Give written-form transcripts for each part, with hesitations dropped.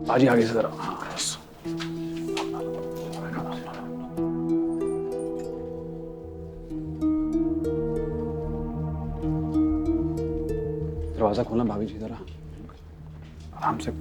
बाजी आगे से जरा। हाँ बस। दरवाजा खोलना भाभी जी जरा, आराम से। तू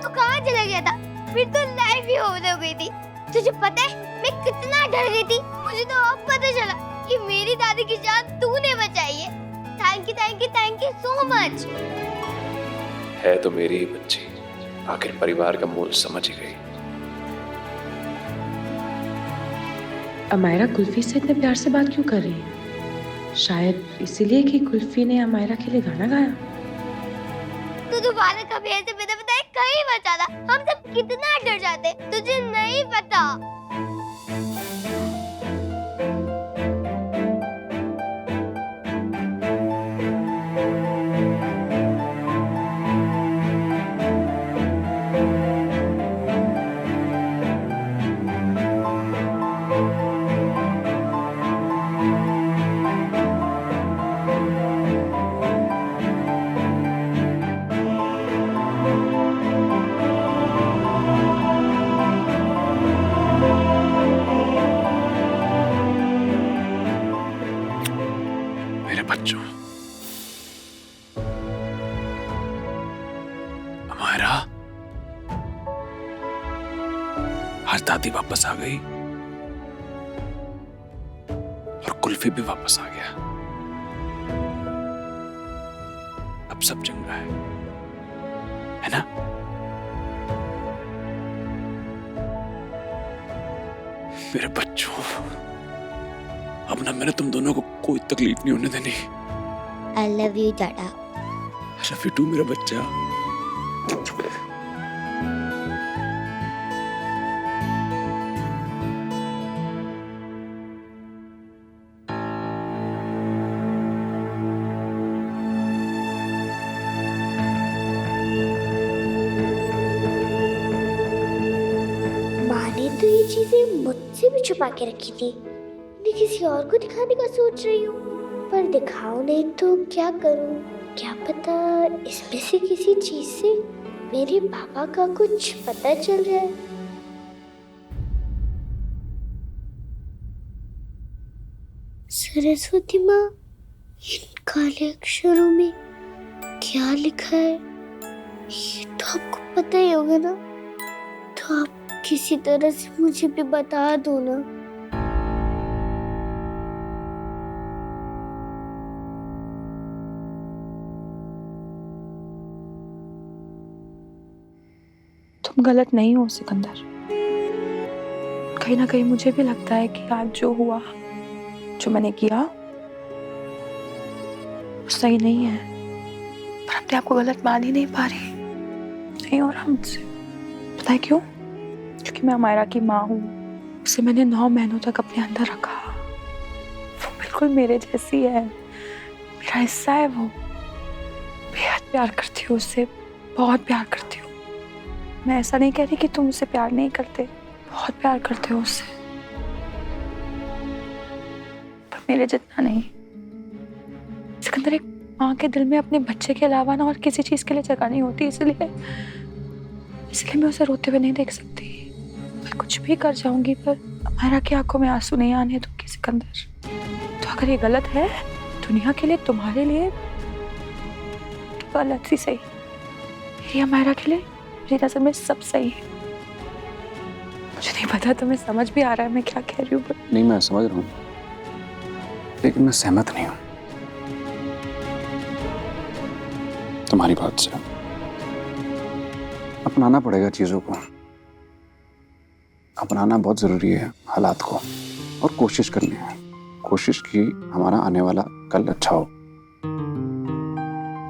कहाँ चला गया था? फिर तो लाइफ ही ओवर हो गई थी। तुझे पता है मैं कितना डर गई थी। मुझे तो अब पता चला कि मेरी दादी की जान तूने बचाई है। Thank you thank you thank you so much. है तो मेरी ही बच्ची, आखिर परिवार का मोल समझ ही गई। अमायरा कुल्फी से इतने प्यार से बात क्यों कर रही है? शायद इसीलिए कि कुल्फी ने अमायरा के लिए गाना गाया। तू दोबारा कभी ऐसे बिना बताए कहीं मत आना। हम सब कितना डर जाते, तुझे नहीं पता। मेरे बच्चों, अमायरा, आज दादी वापस आ गई और कुल्फी भी वापस आ गया। अब सब चंगा है ना? मेरे बच्चों, अब ना मैंने तुम दोनों को कोई तकलीफ नहीं होने देनी। I love you दादा। I love you too मेरा बच्चा। माँ ने तो ये चीजें मुझसे भी छुपा के रखी थी। मैं किसी और को दिखाने का सोच रही हूँ, पर दिखाऊं नहीं तो क्या करूँ? क्या पता इसमें से किसी चीज से मेरे पापा का कुछ पता चल जाए। सरस्वती माँ, इन काले अक्षरों में क्या लिखा है? ये तो आपको पता ही होगा ना, तो आप किसी तरह से मुझे भी बता दो ना। तुम गलत नहीं हो सिकंदर। कहीं ना कहीं मुझे भी लगता है कि आज जो हुआ, जो मैंने किया, वो सही नहीं है। पर अपने आप को गलत मान ही नहीं पा रही। नहीं हो रहा मुझसे। पता है क्यों? क्योंकि मैं अमायरा की माँ हूँ। उसे मैंने 9 महीनों तक अपने अंदर रखा। वो बिल्कुल मेरे जैसी है, मेरा हिस्सा है वो। बेहद प्यार करती हूँ उससे, बहुत प्यार करती हूँ। मैं ऐसा नहीं कह रही कि तुम उससे प्यार नहीं करते, बहुत प्यार करते हो उससे, पर मेरे जितना नहीं। सिकंदर, एक माँ के दिल में अपने बच्चे के अलावा ना और किसी चीज के लिए जगह नहीं होती, इसलिए मैं उसे रोते हुए नहीं देख सकती। मैं कुछ भी कर जाऊंगी पर अमायरा की आंखों में आंसू नहीं आने दूंगी सिकंदर। तो अगर ये गलत है दुनिया के लिए, तुम्हारे लिए, तो गलत ही सही, मेरी अमायरा के लिए मेरी नजर में सब सही है। मुझे नहीं पता तुम्हें समझ भी आ रहा है मैं क्या कह रही हूँ। नहीं, मैं समझ रहा हूँ, लेकिन मैं सहमत नहीं हूँ तुम्हारी बात से। अपनाना पड़ेगा चीजों को, अपनाना बहुत जरूरी है हालात को, और कोशिश करनी है। कोशिश की हमारा आने वाला कल अच्छा हो।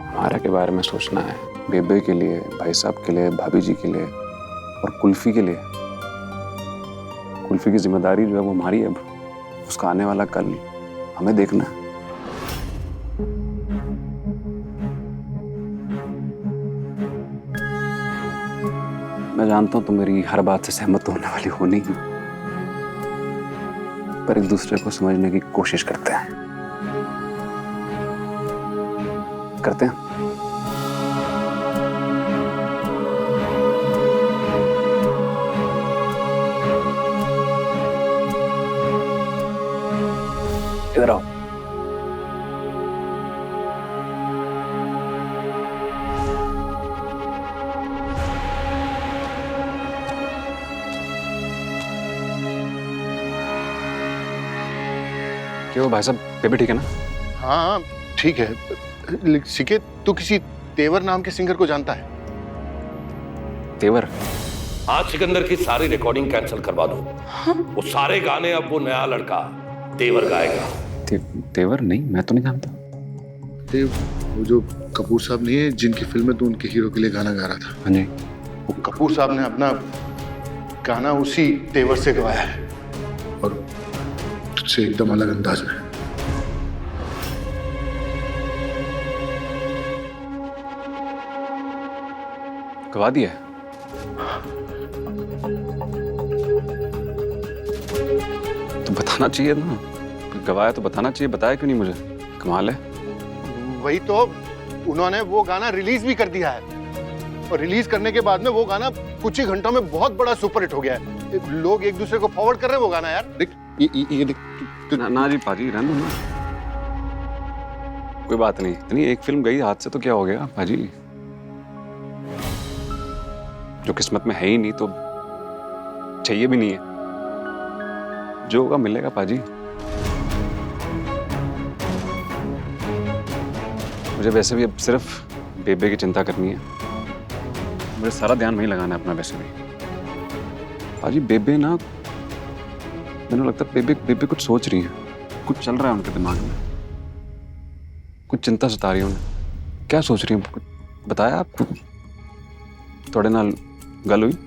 हमारा के बारे में सोचना है, बेबे के लिए, भाई साहब के लिए, भाभी जी के लिए और कुल्फी के लिए। कुल्फी की जिम्मेदारी जो है वो हमारी है। अब उसका आने वाला कल हमें देखना है। मैं जानता हूं तुम मेरी हर बात से सहमत होने वाली हो नहीं, पर एक दूसरे को समझने की कोशिश करते हैं। इधर आओ। क्यों भाई साहब, बेबी ठीक है ना? हाँ ठीक है। सिके, तू किसी तेवर नाम के सिंगर को जानता है? तेवर? आज सिकंदर की सारी रिकॉर्डिंग कैंसिल करवा दो। वो सारे गाने अब वो नया लड़का तेवर गाएगा। तेवर? नहीं, मैं तो नहीं जानता। वो जो कपूर साहब नहीं है जिनकी फिल्म में तू उनके हीरो के लिए गाना गा रहा था? हाँ जी। वो कपूर साहब ने अपना गाना उसी तेवर से गवाया है, और तुझसे एकदम अलग अंदाज में। गवा दिया? तो बताना चाहिए ना, गवाया तो बताना चाहिए, बताया क्यों नहीं मुझे? कमाल है। वही तो, उन्होंने वो गाना रिलीज भी कर दिया है, और रिलीज करने के बाद में वो गाना कुछ ही घंटों में बहुत बड़ा सुपरहिट हो गया है। लोग एक दूसरे को फॉरवर्ड कर रहे हैं वो गाना। यार देख, ये देख। ना जी पाजी, रहने दो ना, कोई बात नहीं। इतनी एक फिल्म गई हाथ से तो क्या हो गया पाजी? जो किस्मत में है ही नहीं तो चाहिए भी नहीं है। जो होगा मिलेगा पाजी। मुझे वैसे भी अब सिर्फ बेबे की चिंता करनी है। मुझे सारा ध्यान वहीं लगाना है अपना। वैसे भी पाजी, बेबे ना, मैंने लगता है बेबे कुछ सोच रही है, कुछ चल रहा है उनके दिमाग में, कुछ चिंता सता रही है उन्हें। क्या सोच रही है? कुछ बताया आपको? थोड़े नाल गल हुई?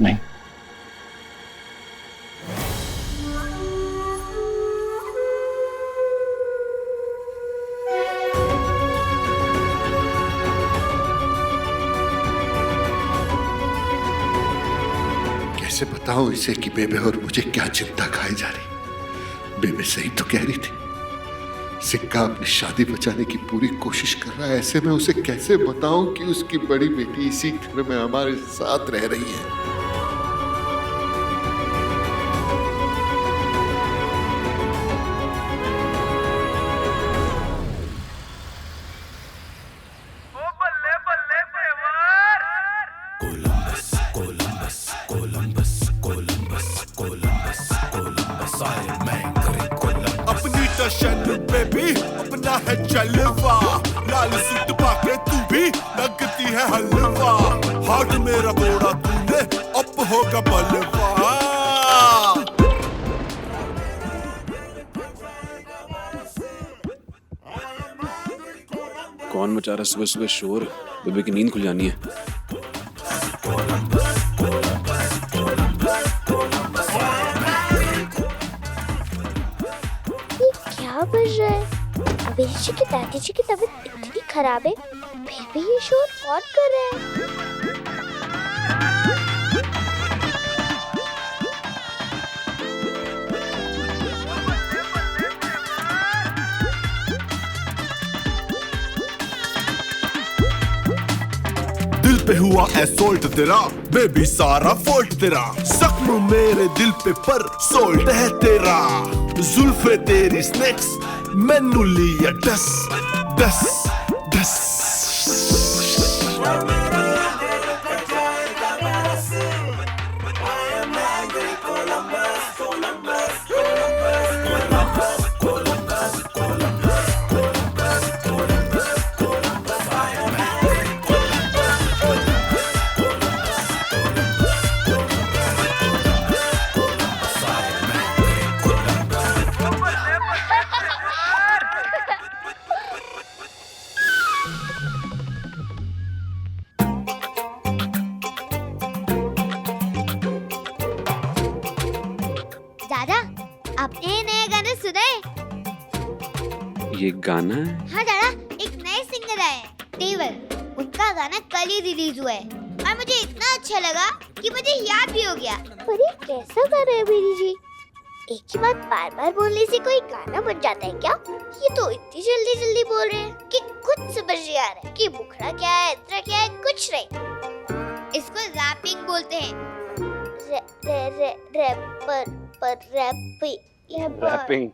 नहीं। कैसे बताऊं इसे कि बेबे और मुझे क्या चिंता खाई जा रही। बेबे सही तो कह रही थी, सिक्का अपनी शादी बचाने की पूरी कोशिश कर रहा है। ऐसे में उसे कैसे बताऊं कि उसकी बड़ी बेटी इसी घर में हमारे साथ रह रही है। अपनी टशन बेबी, अपना है जलवा, लाल सूट पाके तू भी लगती है हलवा। हार्ट मेरा तोड़ा तूने, अब होगा बलवा। कौन मचा रहा सुबह सुबह शोर? बेबे की नींद खुल जानी है। क्या बज रहा है? अबेरी जी की दादी जी की तबीयत इतनी खराब है, फिर भी ये शोर कौन कर रहा है? दिल पे हुआ असोल्ट तेरा, बेबी सारा फॉल्ट तेरा। जख्म मेरे दिल पे पर सोल्ट है तेरा। जुल्फे तेरी स्नेक्स, मैनू लिया डस डस डस। दादा, आपने ये नए गाने सुने? ये गाना है? हाँ दादा, एक नए सिंगर आए हैं, देवर। उनका गाना कल ही रिलीज हुआ है और मुझे इतना अच्छा लगा कि मुझे याद भी हो गया। पर ये कैसा गाना है मेरी जी? एक ही बात बार बार बोलने से कोई गाना बन जाता है क्या? ये तो इतनी जल्दी जल्दी बोल रहे हैं कि खुद समझ नहीं आ रहा है कि मुखड़ा क्या है, अंतरा क्या है, कुछ नहीं। इसको रैपिंग बोलते हैं। रैपिंग।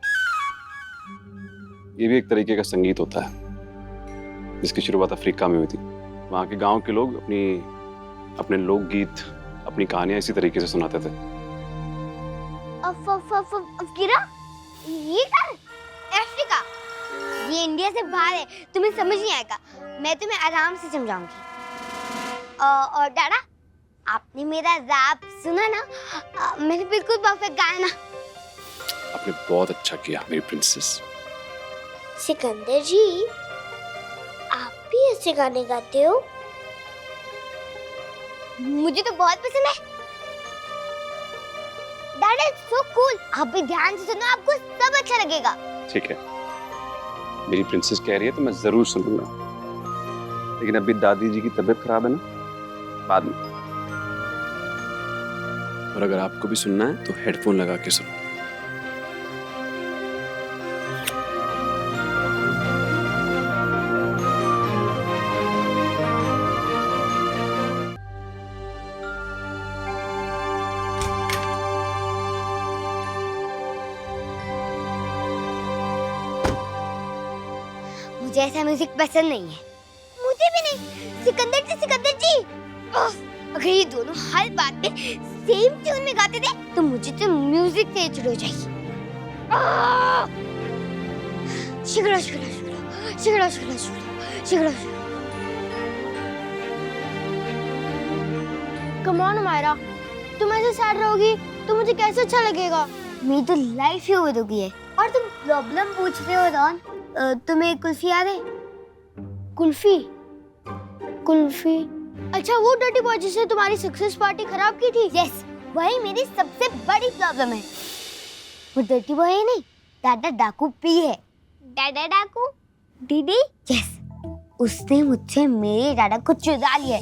ये भी एक तरीके का संगीत होता है जिसकी शुरुआत अफ्रीका में हुई थी। वहाँ के गांव के लोग अपने लोकगीत, अपनी कहानियां इसी तरीके से सुनाते थे। अफ्रीका? ये कहाँ? अफ्रीका? ये इंडिया से बाहर है, तुम्हें समझ नहीं आएगा। मैं तुम्हें आराम से समझाऊंगी। और दादा, आपने मेरा रैप सुना ना? मैंने बिल्कुल परफेक्ट गाया ना? आपने बहुत अच्छा किया मेरी प्रिंसेस। सिकंदर जी, आप भी ऐसे गाने गाते हो? मुझे तो बहुत पसंद है। That is so cool. आप भी ध्यान से सुनो, आपको सब अच्छा लगेगा। ठीक है, मेरी प्रिंसेस कह रही है तो मैं जरूर सुनूंगा। लेकिन अभी दादी जी की तबीयत खराब है ना, बाद में। और अगर आपको भी सुनना है तो हेडफोन लगा के सुनो। मुझे ऐसा म्यूजिक पसंद नहीं है। मुझे भी नहीं। सिकंदर जी, अगर ये दोनों हर बात पे सेम ट्यून में गाते थे तो मुझे तो म्यूजिक से चिढ़ हो जाएगी। शिगड़ा शिगड़ा शिगड़ा शिगड़ा शिगड़ा शिगड़ा शिगड़ा। कम ऑन मायरा, तुम ऐसे सैड रहोगी तो मुझे कैसे अच्छा लगेगा? मेरी तो लाइफ ही हो गई है। और तुम प्रॉब्लम पूछ रहे हो रॉन? तुम्हें कुल्फी याद है? कुल्फी? अच्छा, वो डर्टी बॉय जिसने तुम्हारी सक्सेस पार्टी खराब की थी? यस, वही मेरी सबसे बड़ी प्रॉब्लम है। वो डर्टी बॉय है नहीं, दादा डाकू पी है। दादा डाकू? दीदी? यस, उसने मुझसे मेरे दादा को चुरा लिया।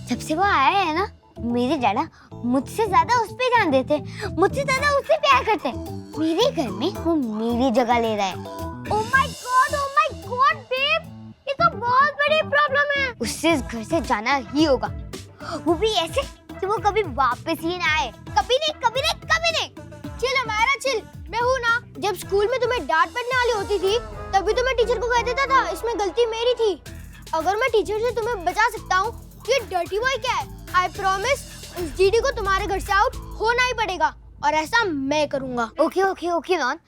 जब से वो आया है ना, मेरे दादा मुझसे ज्यादा उस पे ध्यान देते, मुझसे ज्यादा उससे प्यार करते। मेरे घर में वो मेरी जगह ले रहा है। Oh my God, babe! ये तो बहुत बड़ी प्रॉब्लम है। उससे इस घर से जाना ही होगा। वो भी ऐसे कि वो कभी वापस ही ना आए। कभी नहीं। चिल हमारा चिल। मैं हूँ ना। जब स्कूल में तुम्हें डांट पड़ने वाली होती थी, तभी तो मैं टीचर को कह देता था इसमें गलती मेरी थी। अगर मैं टीचर से तुम्हें बचा सकता हूँ, ये डर्टी बॉय क्या है? I promise, इस जीडी को तुम्हारे घर से आउट होना ही पड़ेगा। और ऐसा मैं करूंगा। ओके रॉन,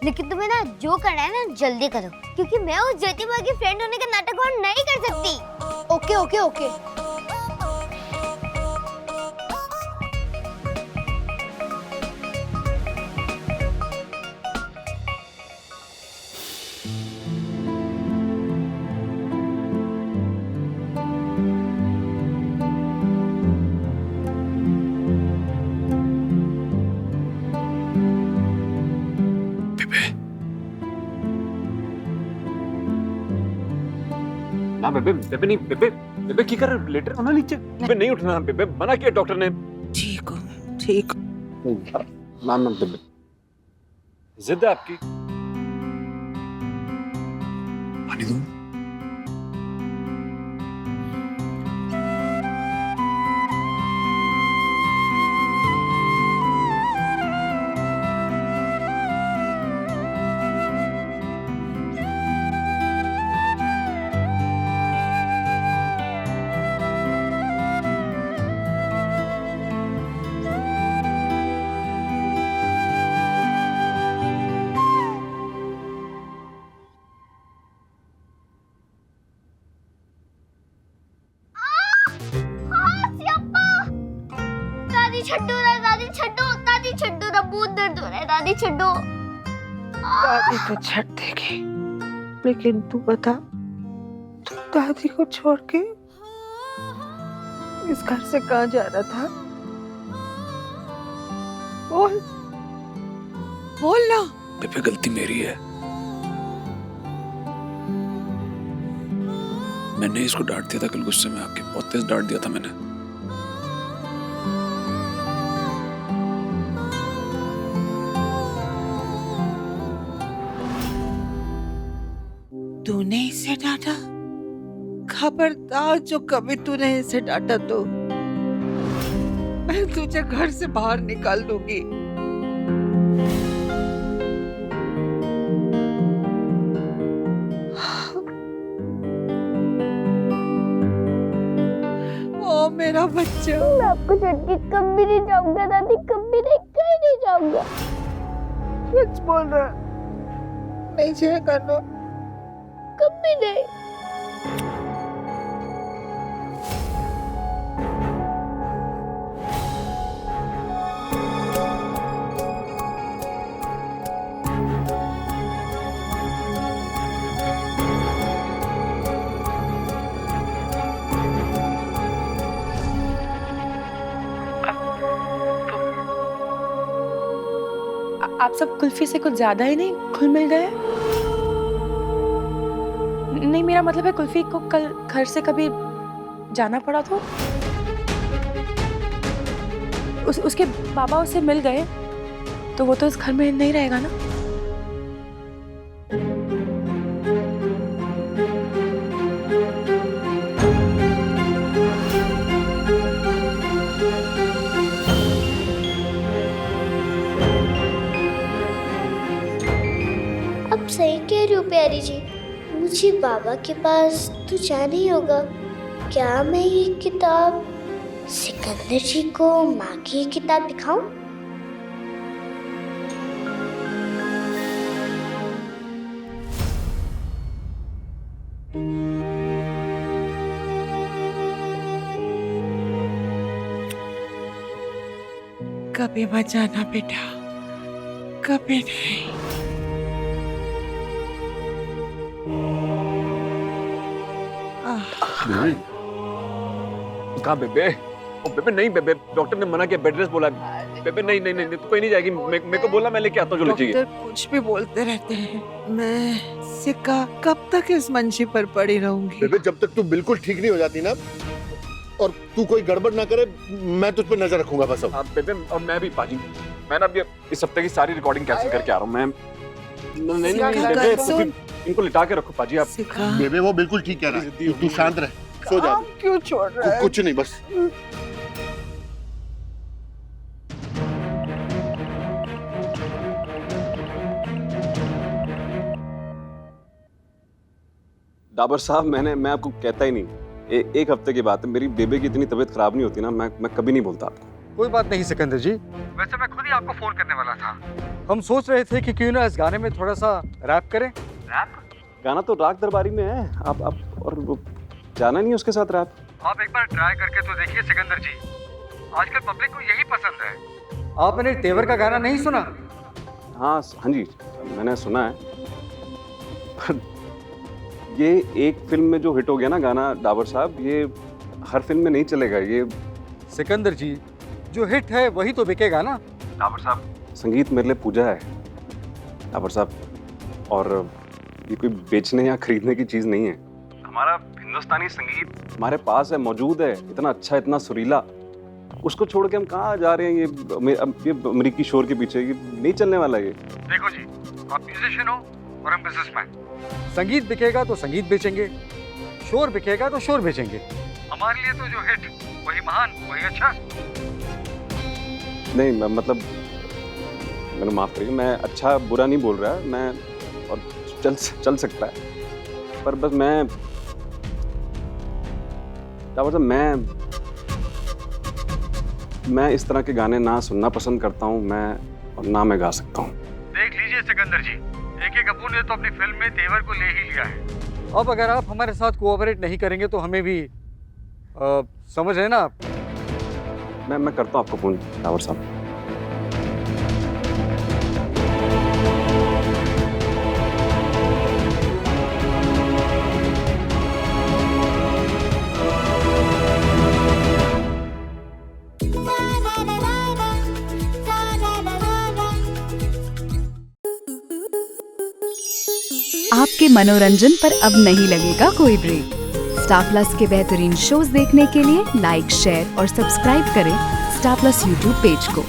लेकिन तुम्हें ना जो करना है ना जल्दी करो, क्योंकि मैं उस डर्टी बॉय की फ्रेंड होने का नाटक और नहीं कर सकती। ओके। ना बेबे नहीं, बेबे की कर लेटर होना नीचे। बेबे नहीं उठना, बेबे मना किया डॉक्टर ने। ठीक। मैम बेबे जिद है आपकी। पानी दूं? दादी छड्डो ना, बहुत दर्द हो रहा है। दादी छड्डो। दादी तो छट देगी, लेकिन तू बता, तू दादी को छोड़ के इस घर से कहाँ जा रहा था? बोल। बोल ना। बेबे गलती मेरी है, मैंने इसको डांट दिया था कल गुस्से में आके, बहुत तेज डांट दिया था मैंने। तूने इसे डांटा? खबरदार जो कभी तूने इसे डांटा तो मैं तुझे घर से बाहर निकाल दूंगी। ओ मेरा बच्चा। मैं आपको छोड़ के कभी नहीं जाऊंगा दादी, कभी नहीं, कहीं नहीं जाऊंगा। कुछ बोल रहा नहीं जाएगा ना? कभी नहीं। आप सब कुल्फी से कुछ ज्यादा ही नहीं घुल मिल गए? नहीं, मेरा मतलब है कुल्फी को कल घर से कभी जाना पड़ा तो उसके बाबा उससे मिल गए तो वो तो इस घर में नहीं रहेगा ना? अब सही कह रही हो प्यारी जी, मुझे बाबा के पास तो जाना ही होगा। क्या मैं ये किताब सिकंदर जी को माँ की किताब दिखाऊं? कभी मत जाना बेटा, कभी नहीं। कहाँ बेबे? ओ बेबे नहीं, बेबे डॉक्टर ने मना किया, बेड रेस्ट बोला। बेबे नहीं नहीं नहीं, तो कोई नहीं जाएगी। मेरे को बोला, मैं लेके आता हूँ जो चाहिए। डॉक्टर कुछ भी बोलते रहते हैं। मैं सिक्का कब तक इस मंची पर पड़ी रहूंगी? बेबे जब तक तू बिल्कुल ठीक नहीं हो जाती ना और तू कोई गड़बड़ ना करे, मैं तुझ पर नजर रखूंगा बस। अब बेबे और मैं भी पाजी, मैं ना अभी इस हफ्ते की सारी रिकॉर्डिंग कैंसिल करके आ रहा हूँ मैं। नहीं नहीं बेबे, इनको लिटा के रखो पाजी आप। बेबे वो बिल्कुल ठीक कह रहा है, तू शांत रह, सो जा। क्यों छोड़ रहा है? कुछ नहीं, बस। डाबर साहब, मैं आपको कहता ही नहीं, एक हफ्ते की बात है। मेरी बेबे की इतनी तबीयत खराब नहीं होती ना, मैं कभी नहीं बोलता आपको। कोई बात नहीं सिकंदर जी, वैसे मैं खुद ही आपको फोन करने वाला था। हम सोच रहे थे कि क्यों ना इस गाने में थोड़ा सा रैप करें। रैप? गाना तो राग दरबारी में है, आप और वो जाना नहीं उसके साथ रैप? आप एक बार ट्राई करके तो देखिए सिकंदर जी, आजकल पब्लिक को यही पसंद है। आप मैंने तेवर का गाना नहीं सुना? हाँ जी, मैंने सुना है। पर ये एक फिल्म में जो हिट हो गया ना गाना डाबर साहब, ये हर फिल्म में नहीं चलेगा। ये सिकंदर जी, जो हिट है वही तो बिकेगा ना। डाबर साहब, संगीत मेरे लिए पूजा है डाबर साहब, और ये कोई बेचने या खरीदने की चीज नहीं है। हमारा हिंदुस्तानी संगीत हमारे पास है, मौजूद है, इतना अच्छा, इतना सुरीला। उसको छोड़ के हम कहाँ जा रहे हैं ये अमेरिकी शोर के पीछे? ये नहीं चलने वाला ये। देखो जी, आप म्यूजिशियन हो और हम बिजनेसमैन। संगीत बिकेगा तो संगीत बेचेंगे, शोर बिकेगा तो शोर बेचेंगे। हमारे लिए तो जो हिट वही महान, वही अच्छा। नहीं मतलब मैंने माफ करिए, मैं अच्छा बुरा नहीं बोल रहा, मैं और चल सकता है, पर बस मैं क्या बोलता, मैं इस तरह के गाने ना सुनना पसंद करता हूँ, मैं और ना मैं गा सकता हूँ। देख लीजिए सिकंदर जी, AK कपूर ने तो अपनी फिल्म में तेवर को ले ही लिया है। अब अगर आप हमारे साथ कोऑपरेट नहीं करेंगे तो हमें भी समझ रहे ना आप? मैं करता हूँ आपको फोन डावर साहब। आपके मनोरंजन पर अब नहीं लगेगा कोई ब्रेक। स्टार प्लस के बेहतरीन शोज देखने के लिए लाइक, शेयर और सब्सक्राइब करें स्टार प्लस यूट्यूब पेज को।